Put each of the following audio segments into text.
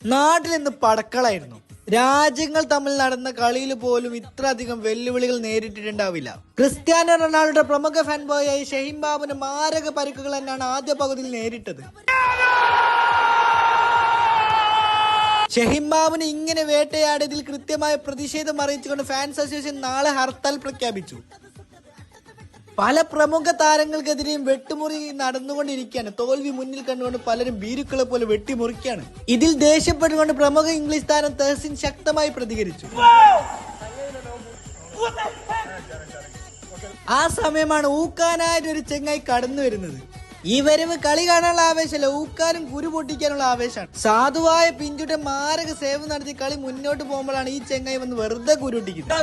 നാട്ടിൽ ഇന്ന് പടക്കളായിരുന്നു. രാജ്യങ്ങൾ തമ്മിൽ നടന്ന കളിയിൽ പോലും ഇത്ര അധികം വെല്ലുവിളികൾ നേരിട്ടിട്ടുണ്ടാവില്ല. ക്രിസ്ത്യാനോ റൊണാൾഡോയുടെ പ്രമുഖ ഫാൻ ബോയായി ഷഹീൻ ബാബുന് മാരക പരിക്കുകൾ തന്നെയാണ് ആദ്യ പകുതിയിൽ നേരിട്ടത്. ഷഹീൻ ബാബുന് ഇങ്ങനെ വേട്ടയാടിയതിൽ കൃത്യമായ പ്രതിഷേധം അറിയിച്ചുകൊണ്ട് ഫാൻസ് അസോസിയേഷൻ നാളെ ഹർത്താൽ പ്രഖ്യാപിച്ചു. പല പ്രമുഖ താരങ്ങൾക്കെതിരെയും വെട്ടുമുറി നടന്നുകൊണ്ടിരിക്കുകയാണ്. തോൽവി മുന്നിൽ കണ്ടുകൊണ്ട് പലരും ഭീരുക്കളെ പോലെ വെട്ടിമുറിക്കുകയാണ്. ഇതിൽ ദേഷ്യപ്പെട്ടുകൊണ്ട് പ്രമുഖ ഇംഗ്ലീഷ് താരം തെഹ്സിൻ ശക്തമായി പ്രതികരിച്ചു. ആ സമയമാണ് ഊക്കാനായിട്ട് ഒരു ചെങ്ങായി കടന്നു വരുന്നത്. ഈ വരവ് കളി കാണാനുള്ള ആവേശമല്ല, ഊക്കാനും കുരു പൊട്ടിക്കാനുള്ള ആവേശമാണ്. സാധുവായ പിഞ്ചുടെ മാരക സേവ നടത്തി കളി മുന്നോട്ട് പോകുമ്പോഴാണ് ഈ ചെങ്ങായി വന്ന് വെറുതെ കുരുട്ടിക്കുന്നത്.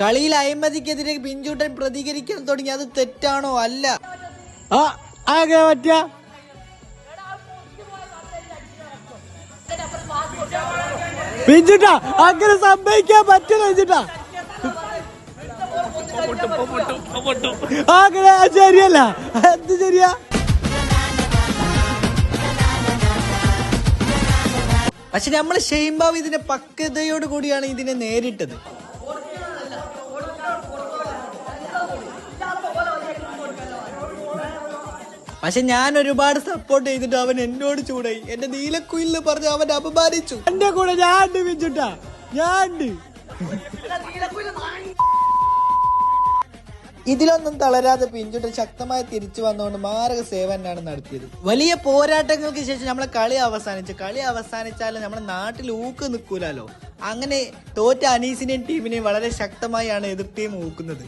കളിയിൽ അഴിമതിക്കെതിരെ പിഞ്ചൂട്ടൻ പ്രതികരിക്കാൻ തുടങ്ങി. അത് തെറ്റാണോ? അല്ല. പിഞ്ചുട്ടാ അങ്ങനെ സംഭവിക്കാൻ പറ്റില്ല. ശരിയല്ല, എന്ത് ശരിയാ? പക്ഷെ നമ്മള് ഷഹീൻ ബാബു ഇതിന്റെ പക്വതയോട് കൂടിയാണ് ഇതിനെ നേരിട്ടത്. പക്ഷെ ഞാൻ ഒരുപാട് സപ്പോർട്ട് ചെയ്തിട്ട് അവൻ എന്നോട് ചൂടായി. എന്റെ നീലക്കുയിലിന് പറഞ്ഞ് അവൻ അപമാനിച്ചു. എന്റെ കൂടെ ഞാൻ വിഞ്ചുട്ടാ, ഇതിലൊന്നും തളരാതെ പിഞ്ചുട്ടൻ ശക്തമായി തിരിച്ചു വന്നുകൊണ്ട് മാരക സേവനാണ് നടത്തിയത്. വലിയ പോരാട്ടങ്ങൾക്ക് ശേഷം നമ്മളെ കളി അവസാനിച്ചാലും നമ്മുടെ നാട്ടിൽ ഊക്ക് നിൽക്കൂലോ. അങ്ങനെ തോറ്റ അനീസിനെയും ടീമിനെയും വളരെ ശക്തമായാണ് എതിർ ടീം ഊക്കുന്നത്.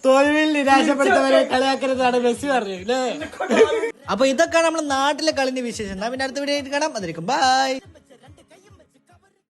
തോൽവിയിൽ നിരാശപ്പെടുത്തവരെ കളിയാക്കരുതാണ് മെസ്സി പറഞ്ഞു അല്ലേ? അപ്പൊ ഇതൊക്കെയാണ് നമ്മുടെ നാട്ടിലെ കളിന്റെ വിശേഷം. പിന്നെ അടുത്ത വീഡിയോ ആയിട്ട് കാണാം. അതിരിക്കും ബൈ.